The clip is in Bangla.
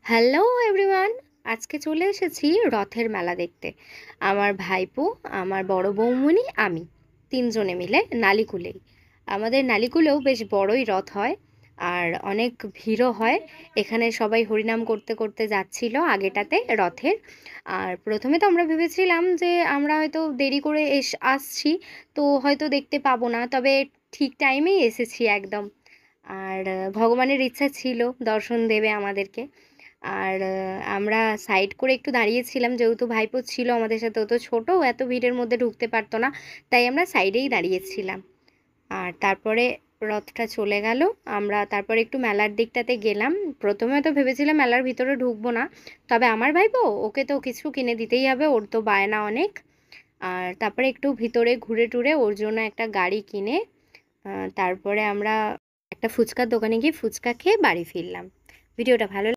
হ্যালো এভরিওয়ান, আজকে চলে এসেছি রথের মেলা দেখতে। আমার ভাইপো, আমার বড় বৌমনি, আমি তিনজনে মিলে নালিকুলেই। আমাদের নালিকুলেও বেশ বড়ই রথ হয় আর অনেক ভিড়ও হয়। এখানে সবাই হরিনাম করতে করতে যাচ্ছিল আগেটাতে রথের। আর প্রথমে তো আমরা ভেবেছিলাম যে আমরা হয়তো দেরি করে আসছি, তো হয়তো দেখতে পাবো না, তবে ঠিক টাইমেই এসেছি একদম। আর ভগবানের ইচ্ছা ছিল দর্শন দেবে আমাদেরকে। আর আমরা সাইড করে একটু দাঁড়িয়েছিলাম, যেহেতু ভাইপো ছিল আমাদের সাথে, ও তো ছোটো, এত ভিড়ের মধ্যে ঢুকতে পারতো না, তাই আমরা সাইডেই দাঁড়িয়েছিলাম। আর তারপরে রথটা চলে গেল। আমরা তারপরে একটু মেলার দিকটাতে গেলাম। প্রথমে তো ভেবেছিলাম মেলার ভিতরে ঢুকবো না, তবে আমার ভাইপো, ওকে তো কিছু কিনে দিতেই হবে, ওর তো বায়না অনেক। আর তারপরে একটু ভিতরে ঘুরে টুরে ওর জন্য একটা গাড়ি কিনে তারপরে আমরা একটা ফুচকার দোকানে গিয়ে ফুচকা খেয়ে বাড়ি ফিরলাম। ভিডিওটা ভালো